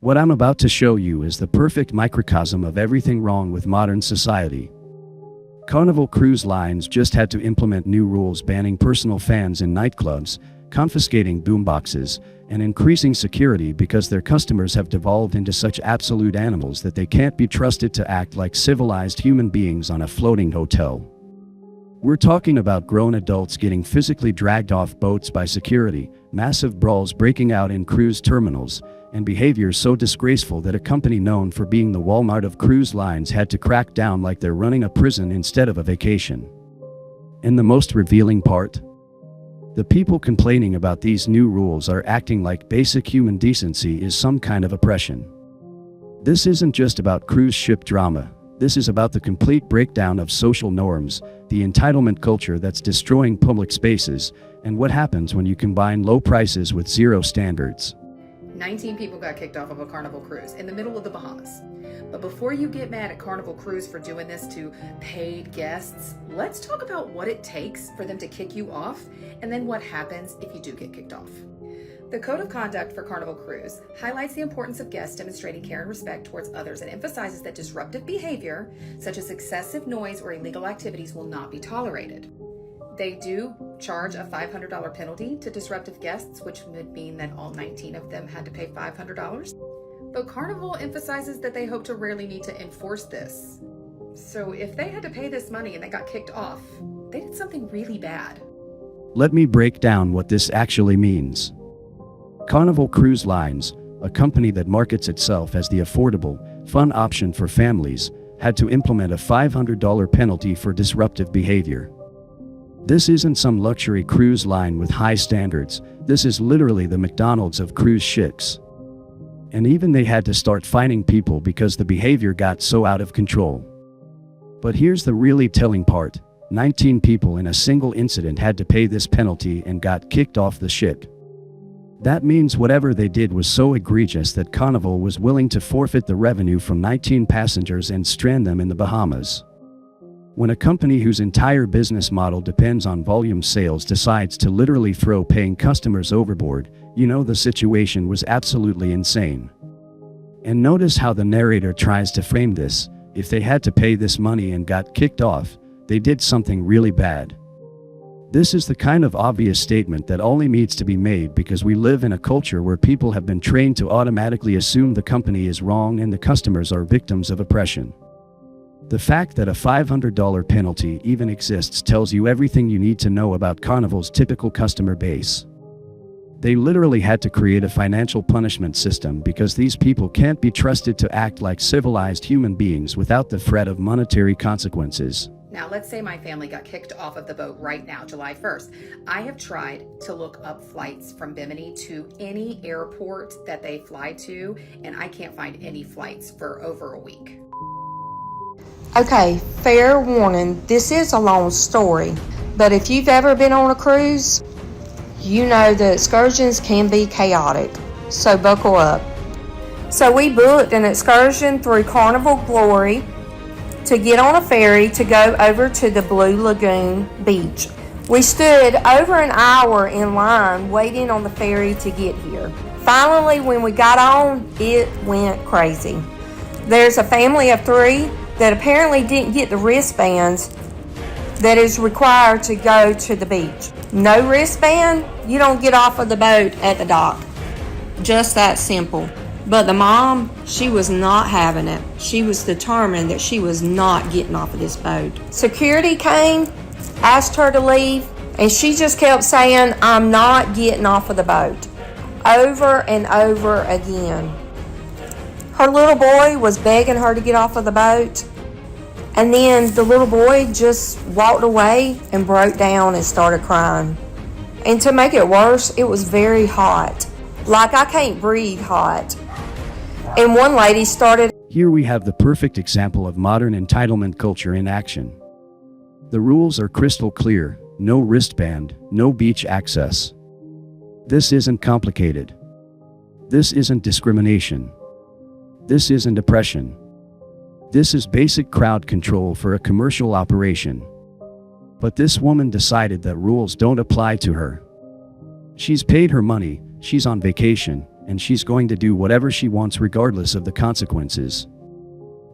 What I'm about to show you is the perfect microcosm of everything wrong with modern society. Carnival Cruise Lines just had to implement new rules banning personal fans in nightclubs, confiscating boomboxes, and increasing security because their customers have devolved into such absolute animals that they can't be trusted to act like civilized human beings on a floating hotel. We're talking about grown adults getting physically dragged off boats by security, massive brawls breaking out in cruise terminals, and behavior so disgraceful that a company known for being the Walmart of cruise lines had to crack down like they're running a prison instead of a vacation. And the most revealing part? The people complaining about these new rules are acting like basic human decency is some kind of oppression. This isn't just about cruise ship drama. This is about the complete breakdown of social norms, the entitlement culture that's destroying public spaces, and what happens when you combine low prices with zero standards. 19 people got kicked off of a Carnival cruise in the middle of the Bahamas. But before you get mad at Carnival Cruise for doing this to paid guests, let's talk about what it takes for them to kick you off, and then what happens if you do get kicked off. The Code of Conduct for Carnival Cruise highlights the importance of guests demonstrating care and respect towards others and emphasizes that disruptive behavior, such as excessive noise or illegal activities, will not be tolerated. They do charge a $500 penalty to disruptive guests, which would mean that all 19 of them had to pay $500. But Carnival emphasizes that they hope to rarely need to enforce this. So if they had to pay this money and they got kicked off, they did something really bad. Let me break down what this actually means. Carnival Cruise Lines, a company that markets itself as the affordable, fun option for families, had to implement a $500 penalty for disruptive behavior. This isn't some luxury cruise line with high standards, this is literally the McDonald's of cruise ships. And even they had to start fining people because the behavior got so out of control. But here's the really telling part, 19 people in a single incident had to pay this penalty and got kicked off the ship. That means whatever they did was so egregious that Carnival was willing to forfeit the revenue from 19 passengers and strand them in the Bahamas. When a company whose entire business model depends on volume sales decides to literally throw paying customers overboard, you know the situation was absolutely insane. And notice how the narrator tries to frame this: if they had to pay this money and got kicked off, they did something really bad. This is the kind of obvious statement that only needs to be made because we live in a culture where people have been trained to automatically assume the company is wrong and the customers are victims of oppression. The fact that a $500 penalty even exists tells you everything you need to know about Carnival's typical customer base. They literally had to create a financial punishment system because these people can't be trusted to act like civilized human beings without the threat of monetary consequences. Now, let's say my family got kicked off of the boat right now, July 1st. I have tried to look up flights from Bimini to any airport that they fly to, and I can't find any flights for over a week. Okay, fair warning, this is a long story, but if you've ever been on a cruise, you know the excursions can be chaotic, so buckle up. So we booked an excursion through Carnival Glory to get on a ferry to go over to the Blue Lagoon beach. We stood over an hour in line waiting on the ferry to get here. Finally, when we got on, it went crazy. There's a family of 3 that apparently didn't get the wristbands that is required to go to the beach. No wristband, you don't get off of the boat at the dock. Just that simple. But the mom, she was not having it. She was determined that she was not getting off of this boat. Security came, asked her to leave, and she just kept saying, "I'm not getting off of the boat," over and over again. Her little boy was begging her to get off of the boat, and then the little boy just walked away and broke down and started crying. And to make it worse, it was very hot. Like I can't breathe hot. And one lady started. Here we have the perfect example of modern entitlement culture in action. The rules are crystal clear: no wristband, no beach access. This isn't complicated. This isn't discrimination. This isn't oppression. This is basic crowd control for a commercial operation. But this woman decided that rules don't apply to her. She's paid her money, she's on vacation, and she's going to do whatever she wants regardless of the consequences.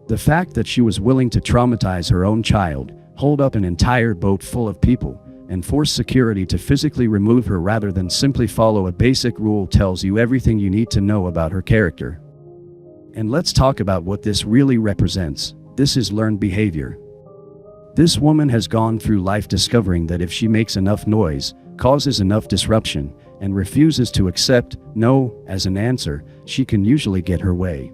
The fact that she was willing to traumatize her own child, hold up an entire boat full of people, and force security to physically remove her rather than simply follow a basic rule tells you everything you need to know about her character. And let's talk about what this really represents. This is learned behavior. This woman has gone through life discovering that if she makes enough noise, causes enough disruption, and refuses to accept no as an answer, she can usually get her way.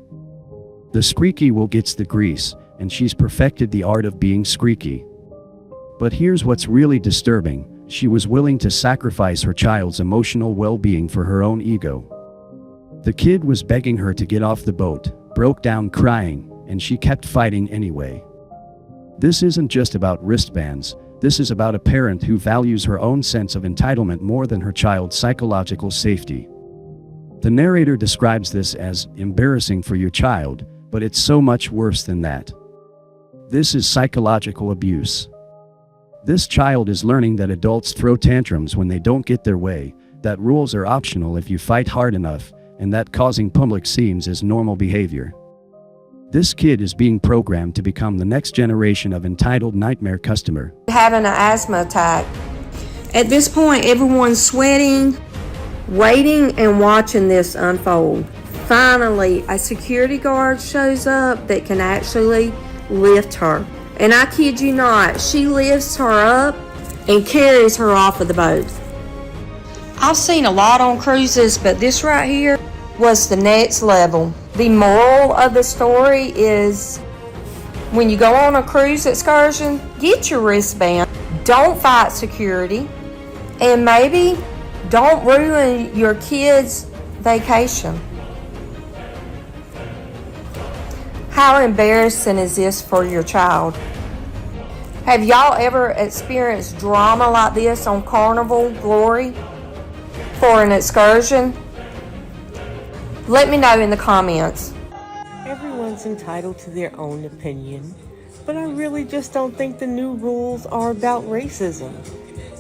The squeaky wheel gets the grease, and she's perfected the art of being squeaky. But here's what's really disturbing: she was willing to sacrifice her child's emotional well-being for her own ego. The kid was begging her to get off the boat, broke down crying, and she kept fighting anyway. This isn't just about wristbands, this is about a parent who values her own sense of entitlement more than her child's psychological safety. The narrator describes this as embarrassing for your child, but it's so much worse than that. This is psychological abuse. This child is learning that adults throw tantrums when they don't get their way, that rules are optional if you fight hard enough, and that causing public scenes is normal behavior. This kid is being programmed to become the next generation of entitled nightmare customer. Having an asthma attack. At this point, everyone's sweating, waiting and watching this unfold. Finally, a security guard shows up that can actually lift her. And I kid you not, she lifts her up and carries her off of the boat. I've seen a lot on cruises, but this right here was the next level. The moral of the story is, when you go on a cruise excursion, get your wristband, don't fight security, and maybe don't ruin your kids' vacation. How embarrassing is this for your child? Have y'all ever experienced drama like this on Carnival Glory for an excursion? Let me know in the comments. Everyone's entitled to their own opinion, but I really just don't think the new rules are about racism.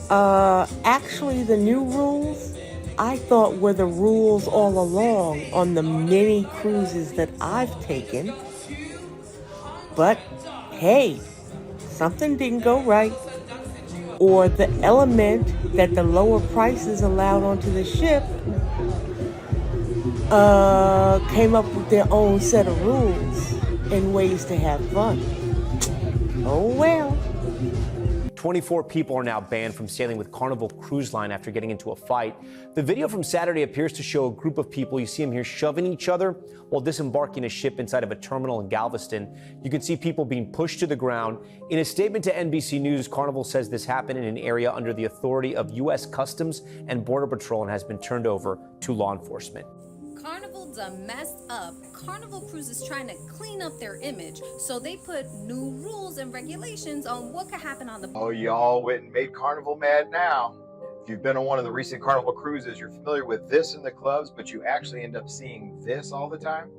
Actually, the new rules, I thought were the rules all along on the many cruises that I've taken. But hey, something didn't go right, or the element that the lower prices allowed onto the ship came up with their own set of rules and ways to have fun. Oh well. 24 people are now banned from sailing with Carnival Cruise Line after getting into a fight. The video from Saturday appears to show a group of people, you see them here, shoving each other while disembarking a ship inside of a terminal in Galveston. You can see people being pushed to the ground. In a statement to NBC News, Carnival says this happened in an area under the authority of U.S. Customs and Border Patrol and has been turned over to law enforcement. Carnival done messed up. Carnival Cruise is trying to clean up their image, so they put new rules and regulations on what could happen on the boat. Oh, y'all went and made Carnival mad now. If you've been on one of the recent Carnival cruises, you're familiar with this in the clubs, but you actually end up seeing this all the time.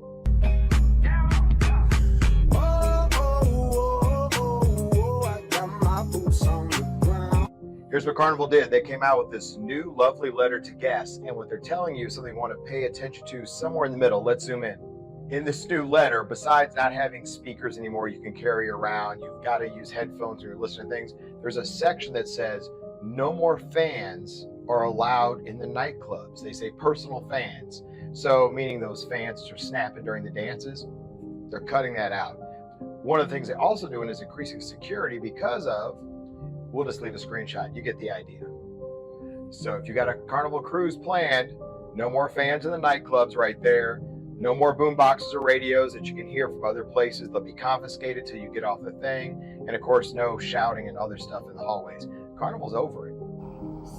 Here's what Carnival did. They came out with this new lovely letter to guests, and what they're telling you is something you want to pay attention to somewhere in the middle. Let's zoom in. In this new letter, besides not having speakers anymore you can carry around, you've got to use headphones when you're listening to things, there's a section that says no more fans are allowed in the nightclubs. They say personal fans. So meaning those fans that are snapping during the dances, they're cutting that out. One of the things they're also doing is increasing security because of, we'll just leave a screenshot, you get the idea. So if you got a Carnival cruise planned, no more fans in the nightclubs right there. No more boom boxes or radios that you can hear from other places. They'll be confiscated till you get off the thing. And of course, no shouting and other stuff in the hallways. Carnival's over it.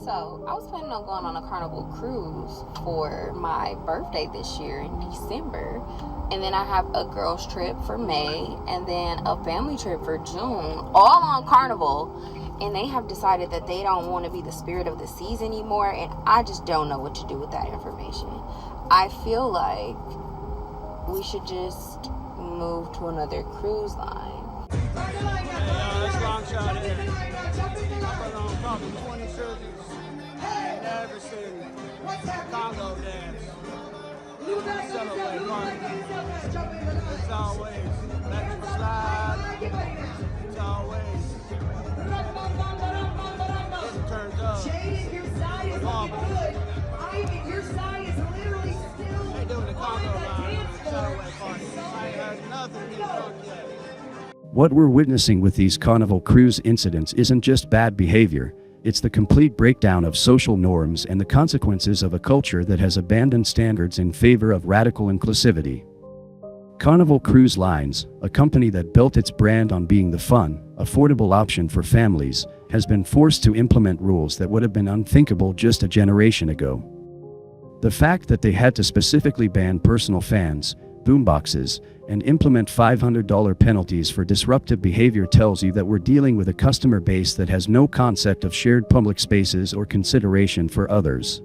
So I was planning on going on a Carnival cruise for my birthday this year in December. And then I have a girls trip for May and then a family trip for June, all on Carnival. And they have decided that they don't want to be the spirit of the seas anymore. And I just don't know what to do with that information. I feel like we should just move to another cruise line. That's long shot here. Probably 20 surgeons. Never seen Congo dance. Celebrate Carnival. It's always let you slide. It's always getting turned up. They doing the Congo line. Celebrate Carnival. I ain't heard nothing get drunk yet. What we're witnessing with these Carnival cruise incidents isn't just bad behavior, it's the complete breakdown of social norms and the consequences of a culture that has abandoned standards in favor of radical inclusivity. Carnival Cruise Lines, a company that built its brand on being the fun, affordable option for families, has been forced to implement rules that would have been unthinkable just a generation ago. The fact that they had to specifically ban personal fans, boomboxes, and implement $500 penalties for disruptive behavior tells you that we're dealing with a customer base that has no concept of shared public spaces or consideration for others.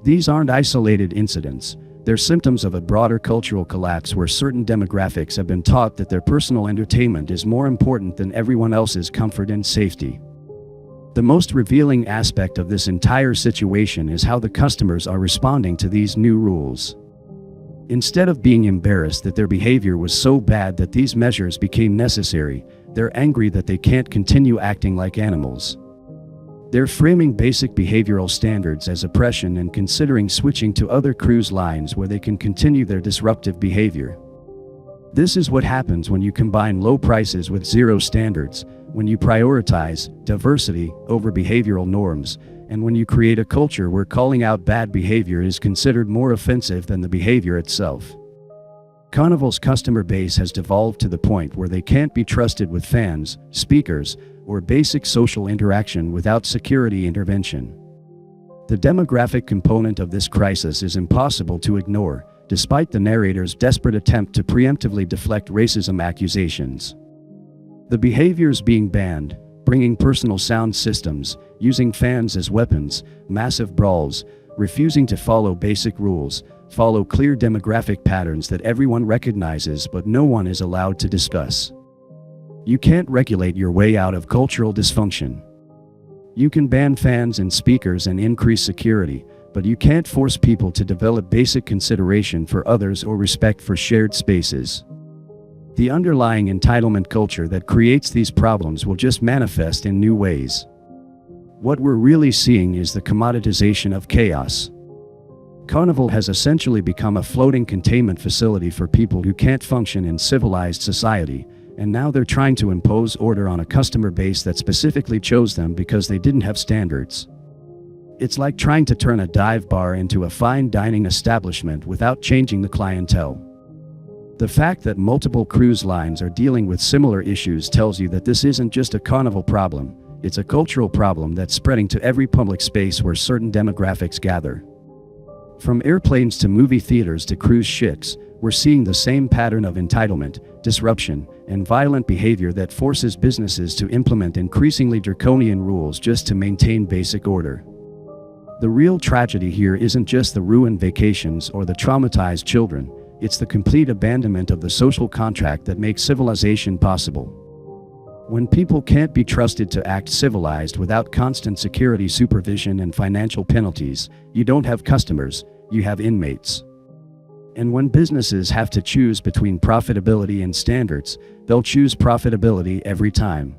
These aren't isolated incidents, they're symptoms of a broader cultural collapse where certain demographics have been taught that their personal entertainment is more important than everyone else's comfort and safety. The most revealing aspect of this entire situation is how the customers are responding to these new rules. Instead of being embarrassed that their behavior was so bad that these measures became necessary, they're angry that they can't continue acting like animals. They're framing basic behavioral standards as oppression and considering switching to other cruise lines where they can continue their disruptive behavior. This is what happens when you combine low prices with zero standards, when you prioritize diversity over behavioral norms, and when you create a culture where calling out bad behavior is considered more offensive than the behavior itself. Carnival's customer base has devolved to the point where they can't be trusted with fans, speakers, or basic social interaction without security intervention. The demographic component of this crisis is impossible to ignore, despite the narrator's desperate attempt to preemptively deflect racism accusations. The behaviors being banned, bringing personal sound systems, using fans as weapons, massive brawls, refusing to follow basic rules, follow clear demographic patterns that everyone recognizes but no one is allowed to discuss. You can't regulate your way out of cultural dysfunction. You can ban fans and speakers and increase security, but you can't force people to develop basic consideration for others or respect for shared spaces. The underlying entitlement culture that creates these problems will just manifest in new ways. What we're really seeing is the commoditization of chaos. Carnival has essentially become a floating containment facility for people who can't function in civilized society, and now they're trying to impose order on a customer base that specifically chose them because they didn't have standards. It's like trying to turn a dive bar into a fine dining establishment without changing the clientele. The fact that multiple cruise lines are dealing with similar issues tells you that this isn't just a Carnival problem, it's a cultural problem that's spreading to every public space where certain demographics gather. From airplanes to movie theaters to cruise ships, we're seeing the same pattern of entitlement, disruption, and violent behavior that forces businesses to implement increasingly draconian rules just to maintain basic order. The real tragedy here isn't just the ruined vacations or the traumatized children, it's the complete abandonment of the social contract that makes civilization possible. When people can't be trusted to act civilized without constant security supervision and financial penalties, you don't have customers, you have inmates. And when businesses have to choose between profitability and standards, they'll choose profitability every time.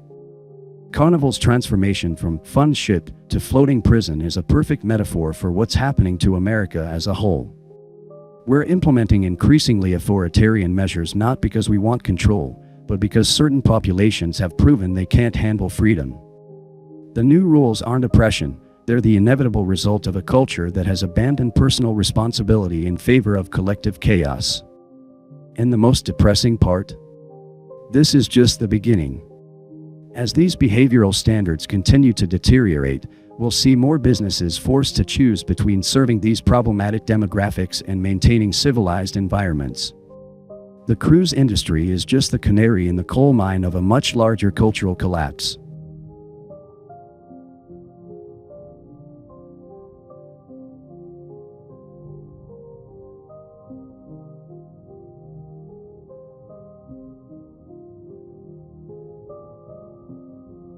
Carnival's transformation from fun ship to floating prison is a perfect metaphor for what's happening to America as a whole. We're implementing increasingly authoritarian measures not because we want control, but because certain populations have proven they can't handle freedom. The new rules aren't oppression, they're the inevitable result of a culture that has abandoned personal responsibility in favor of collective chaos. And the most depressing part? This is just the beginning. As these behavioral standards continue to deteriorate, we'll see more businesses forced to choose between serving these problematic demographics and maintaining civilized environments. The cruise industry is just the canary in the coal mine of a much larger cultural collapse.